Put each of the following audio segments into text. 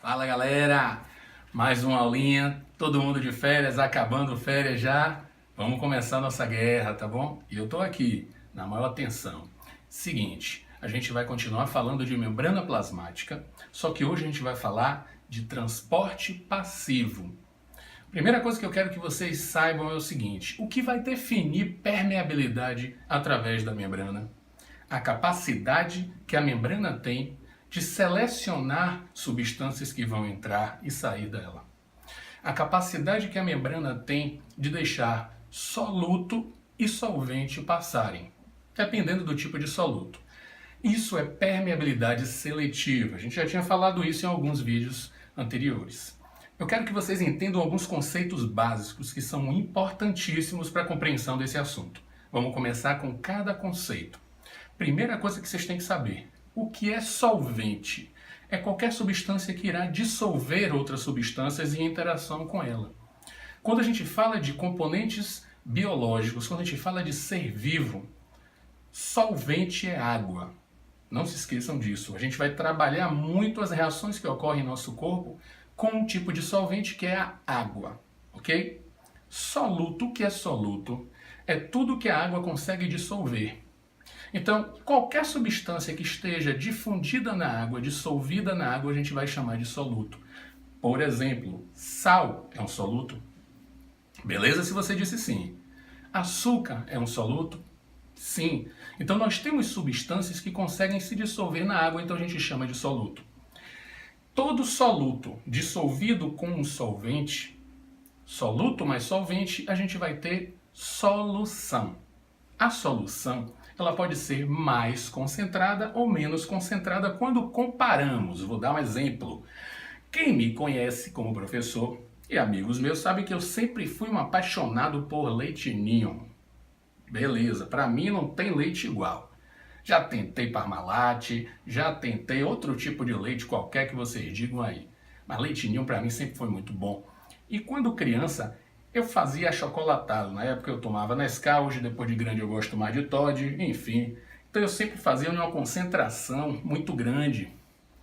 Fala galera, mais uma aulinha, todo mundo de férias, acabando férias já, vamos começar nossa guerra, tá bom? E eu tô aqui, na maior tensão. Seguinte, a gente vai continuar falando de membrana plasmática, só que hoje a gente vai falar de transporte passivo. Primeira coisa que eu quero que vocês saibam é o seguinte, o que vai definir permeabilidade através da membrana? A capacidade que a membrana tem de selecionar substâncias que vão entrar e sair dela. A capacidade que a membrana tem de deixar soluto e solvente passarem, dependendo do tipo de soluto. Isso é permeabilidade seletiva. A gente já tinha falado isso em alguns vídeos anteriores. Eu quero que vocês entendam alguns conceitos básicos que são importantíssimos para a compreensão desse assunto. Vamos começar com cada conceito. Primeira coisa que vocês têm que saber. O que é solvente? É qualquer substância que irá dissolver outras substâncias em interação com ela. Quando a gente fala de componentes biológicos, quando a gente fala de ser vivo, solvente é água. Não se esqueçam disso. A gente vai trabalhar muito as reações que ocorrem em nosso corpo com um tipo de solvente que é a água, ok? Soluto, o que é soluto? É tudo que a água consegue dissolver. Então, qualquer substância que esteja difundida na água, dissolvida na água, a gente vai chamar de soluto. Por exemplo, sal é um soluto? Beleza se você disse sim. Açúcar é um soluto? Sim. Então, nós temos substâncias que conseguem se dissolver na água, então a gente chama de soluto. Todo soluto dissolvido com um solvente, soluto mais solvente, a gente vai ter solução. A solução ela pode ser mais concentrada ou menos concentrada quando comparamos. Vou dar um exemplo. Quem me conhece como professor e amigos meus sabem que eu sempre fui um apaixonado por leite ninho. Beleza, para mim não tem leite igual. Já tentei Parmalat, já tentei outro tipo de leite qualquer que vocês digam aí. Mas leite ninho para mim sempre foi muito bom. E quando criança, eu fazia achocolatado. Na época eu tomava Nescau, hoje depois de grande eu gosto mais de Toddy, enfim. Então eu sempre fazia uma concentração muito grande.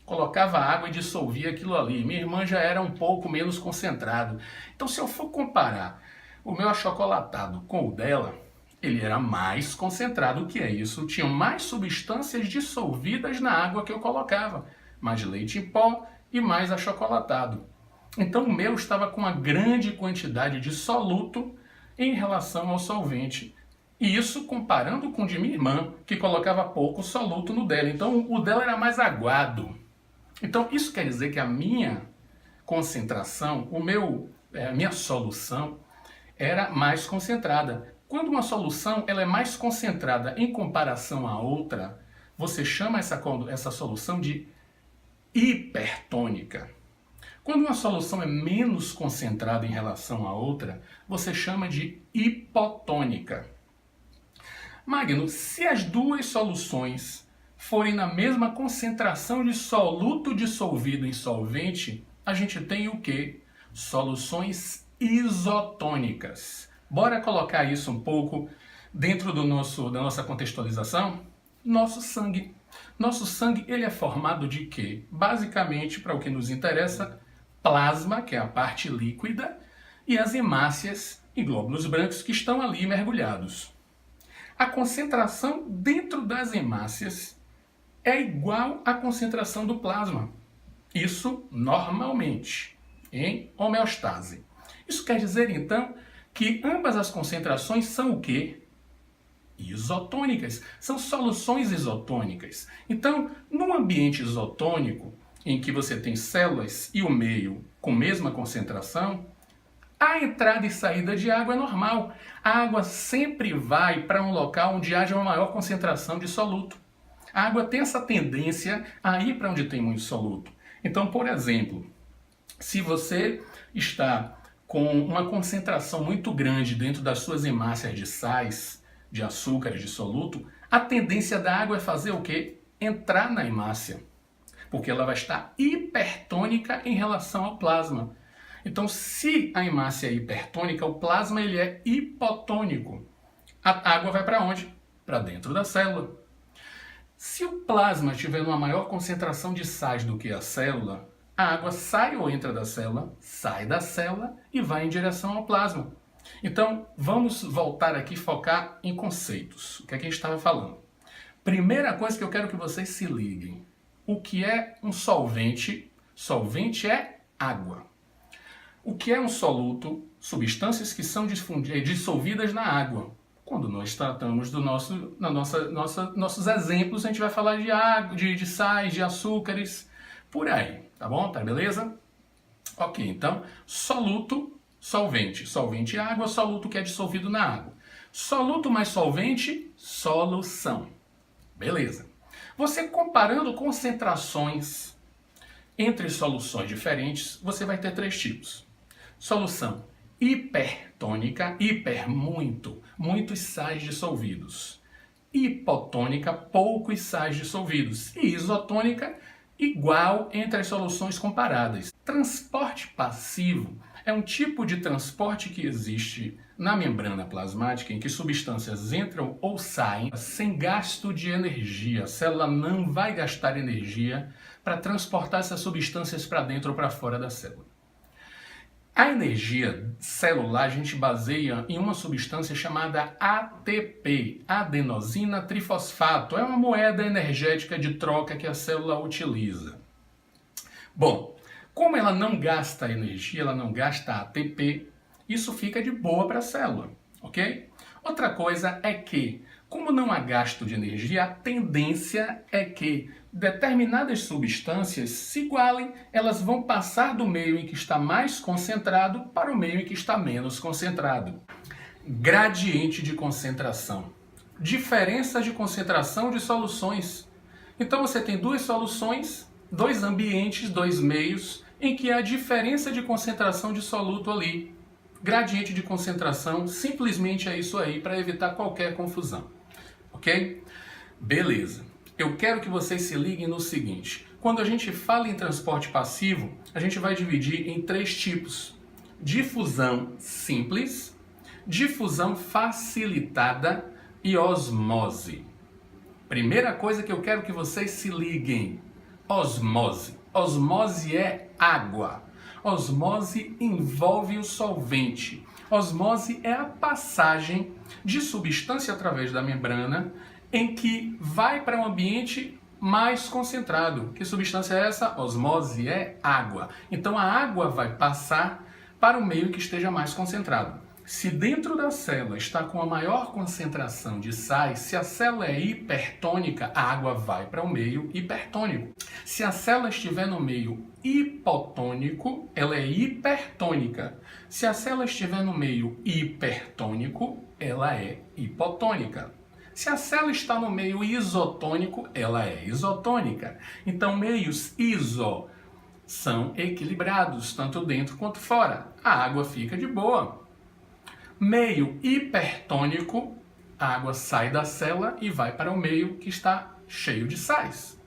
Colocava água e dissolvia aquilo ali. Minha irmã já era um pouco menos concentrado. Então se eu for comparar o meu achocolatado com o dela, ele era mais concentrado. O que é isso? Tinham mais substâncias dissolvidas na água que eu colocava. Mais leite em pó e mais achocolatado. Então o meu estava com uma grande quantidade de soluto em relação ao solvente. E isso comparando com o de minha irmã, que colocava pouco soluto no dela. Então o dela era mais aguado. Então isso quer dizer que a minha concentração, a minha solução era mais concentrada. Quando uma solução ela é mais concentrada em comparação à outra, você chama essa solução de hipertônica. Quando uma solução é menos concentrada em relação à outra, você chama de hipotônica. Magno, se as duas soluções forem na mesma concentração de soluto dissolvido em solvente, a gente tem o quê? Soluções isotônicas. Bora colocar isso um pouco dentro da nossa contextualização? Nosso sangue. Nosso sangue ele é formado de quê? Basicamente, para o que nos interessa, plasma, que é a parte líquida, e as hemácias e glóbulos brancos que estão ali mergulhados. A concentração dentro das hemácias é igual à concentração do plasma. Isso normalmente, em homeostase. Isso quer dizer, então, que ambas as concentrações são o quê? Isotônicas. São soluções isotônicas. Então, num ambiente isotônico, em que você tem células e o meio com mesma concentração, a entrada e saída de água é normal. A água sempre vai para um local onde haja uma maior concentração de soluto. A água tem essa tendência a ir para onde tem muito soluto. Então, por exemplo, se você está com uma concentração muito grande dentro das suas hemácias de sais, de açúcares, de soluto, a tendência da água é fazer o quê? Entrar na hemácia. Porque ela vai estar hipertônica em relação ao plasma. Então, se a hemácia é hipertônica, o plasma ele é hipotônico. A água vai para onde? Para dentro da célula. Se o plasma tiver uma maior concentração de sais do que a célula, A água sai ou entra da célula, sai da célula e vai em direção ao plasma. Então, vamos voltar aqui e focar em conceitos. O que é que a gente estava falando? Primeira coisa que eu quero que vocês se liguem. O que é um solvente? Solvente é água. O que é um soluto? Substâncias que são dissolvidas na água. Quando nós tratamos nossos exemplos, a gente vai falar de água, de sais, de açúcares, por aí, tá bom? Tá beleza? Ok, então, soluto, solvente. Solvente é água, soluto que é dissolvido na água. Soluto mais solvente, solução. Beleza. Você comparando concentrações entre soluções diferentes, você vai ter três tipos. Solução hipertônica, hiper, muitos sais dissolvidos. Hipotônica, poucos sais dissolvidos. E isotônica, igual entre as soluções comparadas. Transporte passivo é um tipo de transporte que existe na membrana plasmática em que substâncias entram ou saem sem gasto de energia. A célula não vai gastar energia para transportar essas substâncias para dentro ou para fora da célula. A energia celular a gente baseia em uma substância chamada ATP, adenosina trifosfato. É uma moeda energética de troca que a célula utiliza. Bom, como ela não gasta energia, ela não gasta ATP, isso fica de boa para a célula, ok? Outra coisa é que, como não há gasto de energia, a tendência é que determinadas substâncias se igualem, elas vão passar do meio em que está mais concentrado para o meio em que está menos concentrado. Gradiente de concentração. Diferença de concentração de soluções. Então você tem duas soluções, dois ambientes, dois meios, em que há diferença de concentração de soluto ali. Gradiente de concentração, simplesmente é isso aí, para evitar qualquer confusão. Ok? Beleza. Eu quero que vocês se liguem no seguinte. Quando a gente fala em transporte passivo, a gente vai dividir em três tipos. Difusão simples, difusão facilitada e osmose. Primeira coisa que eu quero que vocês se liguem. Osmose. Osmose é água. Osmose envolve o solvente. Osmose é a passagem de substância através da membrana em que vai para um ambiente mais concentrado. Que substância é essa? Osmose é água. Então a água vai passar para o meio que esteja mais concentrado. Se dentro da célula está com a maior concentração de sais, se a célula é hipertônica, a água vai para o meio hipertônico. Se a célula estiver no meio hipotônico, ela é hipertônica. Se a célula estiver no meio hipertônico, ela é hipotônica. Se a célula está no meio isotônico, ela é isotônica. Então, meios iso são equilibrados, tanto dentro quanto fora. A água fica de boa. Meio hipertônico, a água sai da célula e vai para o meio que está cheio de sais.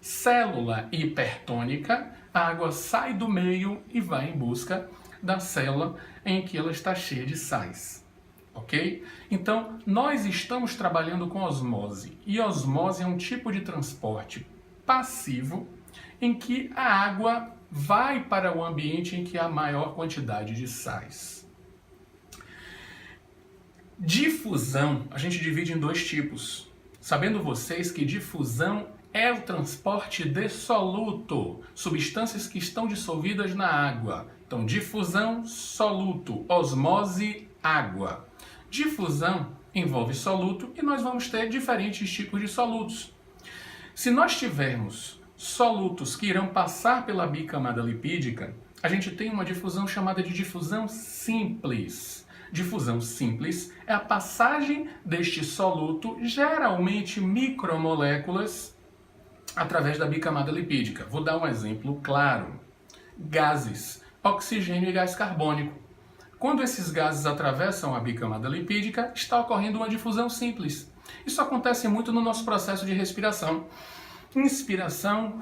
Célula hipertônica, a água sai do meio e vai em busca da célula em que ela está cheia de sais. Ok? Então, nós estamos trabalhando com osmose. E osmose é um tipo de transporte passivo em que a água vai para o ambiente em que há maior quantidade de sais. Difusão, a gente divide em dois tipos. Sabendo vocês que difusão é o transporte de soluto, substâncias que estão dissolvidas na água. Então, difusão, soluto, osmose, água. Difusão envolve soluto e nós vamos ter diferentes tipos de solutos. Se nós tivermos solutos que irão passar pela bicamada lipídica, a gente tem uma difusão chamada de difusão simples. Difusão simples é a passagem deste soluto, geralmente micromoléculas, através da bicamada lipídica. Vou dar um exemplo claro. Gases, oxigênio e gás carbônico. Quando esses gases atravessam a bicamada lipídica, está ocorrendo uma difusão simples. Isso acontece muito no nosso processo de respiração. Inspiração,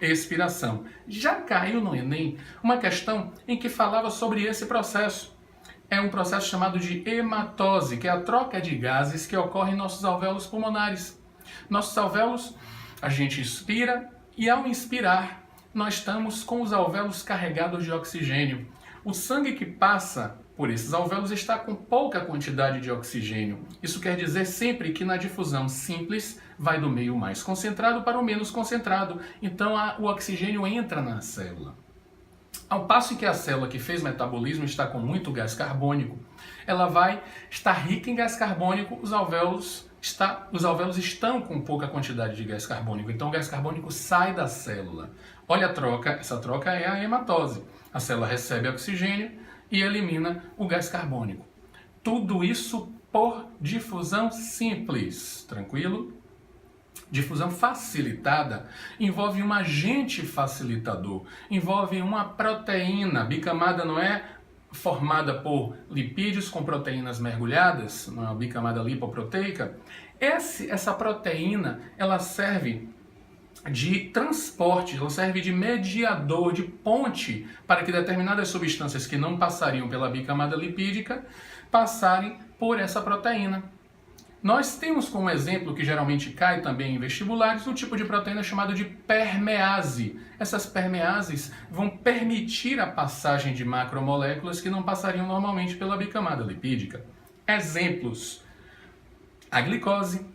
expiração. Já caiu no Enem uma questão em que falava sobre esse processo. É um processo chamado de hematose, que é a troca de gases que ocorre em nossos alvéolos pulmonares. Nossos alvéolos, a gente inspira e ao inspirar, nós estamos com os alvéolos carregados de oxigênio. O sangue que passa por esses alvéolos está com pouca quantidade de oxigênio. Isso quer dizer sempre que na difusão simples vai do meio mais concentrado para o menos concentrado. Então o oxigênio entra na célula. Ao passo que a célula que fez metabolismo está com muito gás carbônico, ela vai estar rica em gás carbônico, os alvéolos estão com pouca quantidade de gás carbônico, então o gás carbônico sai da célula. Olha a troca, essa troca é a hematose. A célula recebe oxigênio e elimina o gás carbônico. Tudo isso por difusão simples, tranquilo? Difusão facilitada envolve um agente facilitador, envolve uma proteína. Bicamada não é formada por lipídios com proteínas mergulhadas, não é uma bicamada lipoproteica. Essa proteína, ela serve de transporte, ela serve de mediador, de ponte, para que determinadas substâncias que não passariam pela bicamada lipídica passarem por essa proteína. Nós temos como exemplo, que geralmente cai também em vestibulares, um tipo de proteína chamado de permease. Essas permeases vão permitir a passagem de macromoléculas que não passariam normalmente pela bicamada lipídica. Exemplos: a glicose,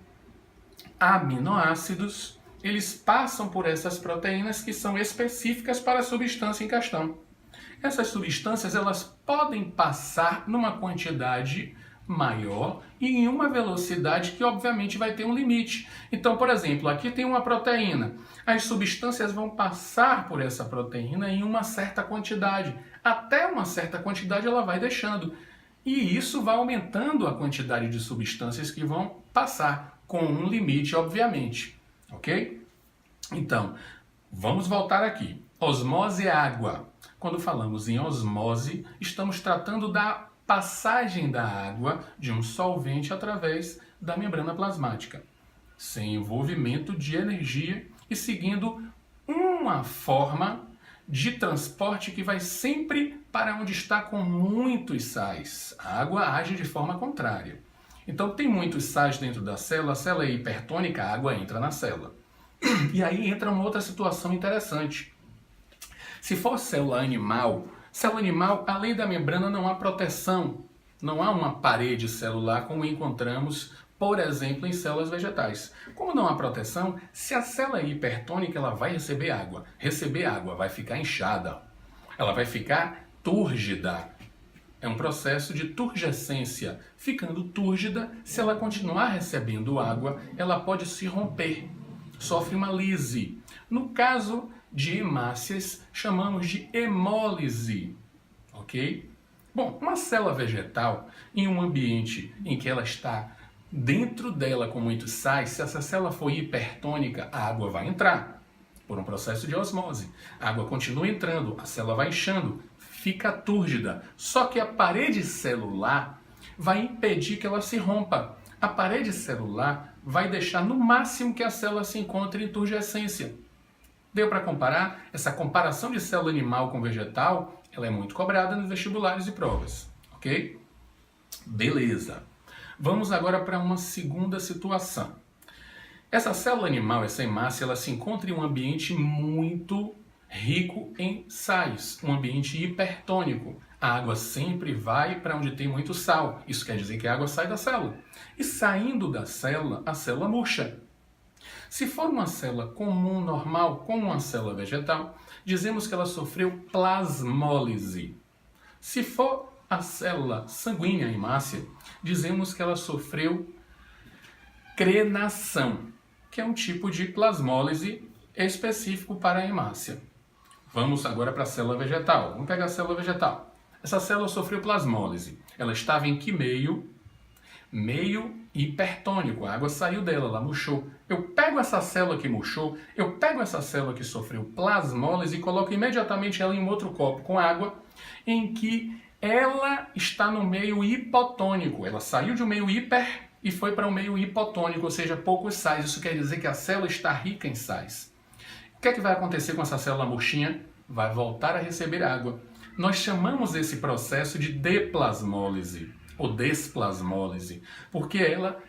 aminoácidos, eles passam por essas proteínas que são específicas para a substância em questão. Essas substâncias, elas podem passar numa quantidade maior e em uma velocidade que obviamente vai ter um limite. Então, por exemplo, aqui tem uma proteína. As substâncias vão passar por essa proteína em uma certa quantidade. Até uma certa quantidade ela vai deixando. E isso vai aumentando a quantidade de substâncias que vão passar, com um limite, obviamente. Ok? Então, vamos voltar aqui. Osmose é água. Quando falamos em osmose, estamos tratando da passagem da água de um solvente através da membrana plasmática, sem envolvimento de energia e seguindo uma forma de transporte que vai sempre para onde está com muitos sais. A água age de forma contrária. Então tem muitos sais dentro da célula, a célula é hipertônica, a água entra na célula. E aí entra uma outra situação interessante. Se for célula animal, além da membrana, não há proteção. Não há uma parede celular como encontramos, por exemplo, em células vegetais. Como não há proteção, se a célula é hipertônica, ela vai receber água. Receber água, vai ficar inchada. Ela vai ficar túrgida. É um processo de turgescência. Ficando túrgida, se ela continuar recebendo água, ela pode se romper. Sofre uma lise. No caso de hemácias, chamamos de hemólise, ok? Bom, uma célula vegetal, em um ambiente em que ela está dentro dela com muitos sais, se essa célula for hipertônica, a água vai entrar por um processo de osmose. A água continua entrando, a célula vai inchando, fica túrgida. Só que a parede celular vai impedir que ela se rompa. A parede celular vai deixar no máximo que a célula se encontre em turgescência. Deu para comparar? Essa comparação de célula animal com vegetal, ela é muito cobrada nos vestibulares e provas, ok? Beleza. Vamos agora para uma segunda situação. Essa célula animal, essa hemácia, ela se encontra em um ambiente muito rico em sais, um ambiente hipertônico. A água sempre vai para onde tem muito sal. Isso quer dizer que a água sai da célula. E saindo da célula, a célula murcha. Se for uma célula comum, normal, como uma célula vegetal, dizemos que ela sofreu plasmólise. Se for a célula sanguínea, a hemácia, dizemos que ela sofreu crenação, que é um tipo de plasmólise específico para a hemácia. Vamos agora para a célula vegetal. Vamos pegar a célula vegetal. Essa célula sofreu plasmólise. Ela estava em que meio? Meio hipertônico. A água saiu dela, ela murchou. Eu pego essa célula que murchou, eu pego essa célula que sofreu plasmólise e coloco imediatamente ela em um outro copo com água, em que ela está no meio hipotônico. Ela saiu de um meio hiper e foi para um meio hipotônico, ou seja, poucos sais. Isso quer dizer que a célula está rica em sais. O que é que vai acontecer com essa célula murchinha? Vai voltar a receber água. Nós chamamos esse processo de deplasmólise ou desplasmólise, porque ela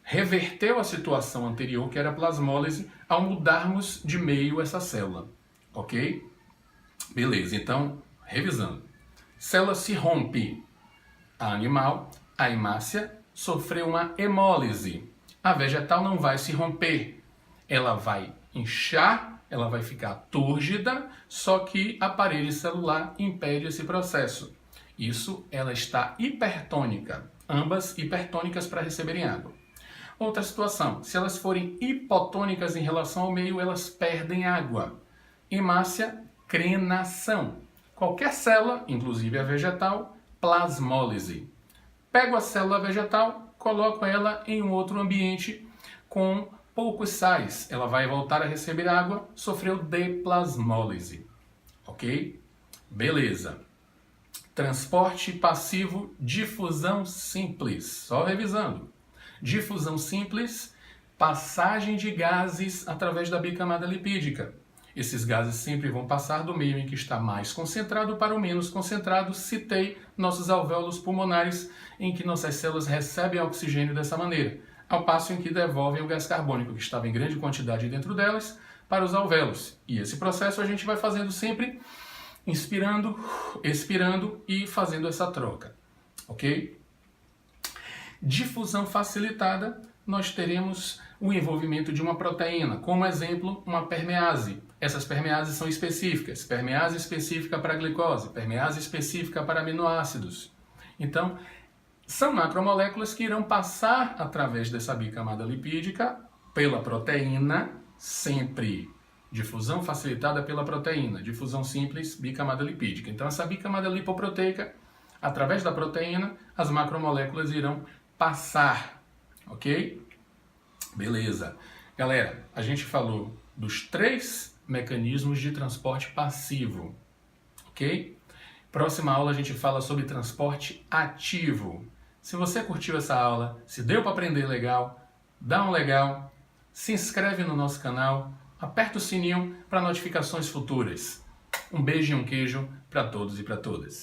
reverteu a situação anterior, que era plasmólise, ao mudarmos de meio essa célula. ok? Beleza, então, revisando. Célula se rompe. A animal, a hemácia, sofreu uma hemólise. A vegetal não vai se romper. Ela vai inchar, ela vai ficar túrgida, só que a parede celular impede esse processo. Isso, ela está hipertônica. Ambas hipertônicas para receberem água. Outra situação, se elas forem hipotônicas em relação ao meio, elas perdem água. Hemácia, crenação. Qualquer célula, inclusive a vegetal, plasmólise. Pego a célula vegetal, coloco ela em um outro ambiente com poucos sais. Ela vai voltar a receber água, sofreu deplasmólise. Ok? Beleza. Transporte passivo, difusão simples. Só revisando. Difusão simples, passagem de gases através da bicamada lipídica. Esses gases sempre vão passar do meio em que está mais concentrado para o menos concentrado. Citei nossos alvéolos pulmonares, em que nossas células recebem oxigênio dessa maneira, ao passo em que devolvem o gás carbônico, que estava em grande quantidade dentro delas, para os alvéolos. E esse processo a gente vai fazendo sempre inspirando, expirando e fazendo essa troca, ok? Difusão facilitada, nós teremos o envolvimento de uma proteína, como exemplo, uma permease. Essas permeases são específicas. Permease específica para a glicose, permease específica para aminoácidos. Então, são macromoléculas que irão passar através dessa bicamada lipídica pela proteína, sempre. Difusão facilitada pela proteína, difusão simples, bicamada lipídica. Então, essa bicamada lipoproteica, através da proteína, as macromoléculas irão passar, ok? Beleza. Galera, a gente falou dos 3 mecanismos de transporte passivo, ok? Próxima aula a gente fala sobre transporte ativo. Se você curtiu essa aula, se deu para aprender legal, dá um legal, se inscreve no nosso canal, aperta o sininho para notificações futuras. Um beijo e um queijo para todos e para todas.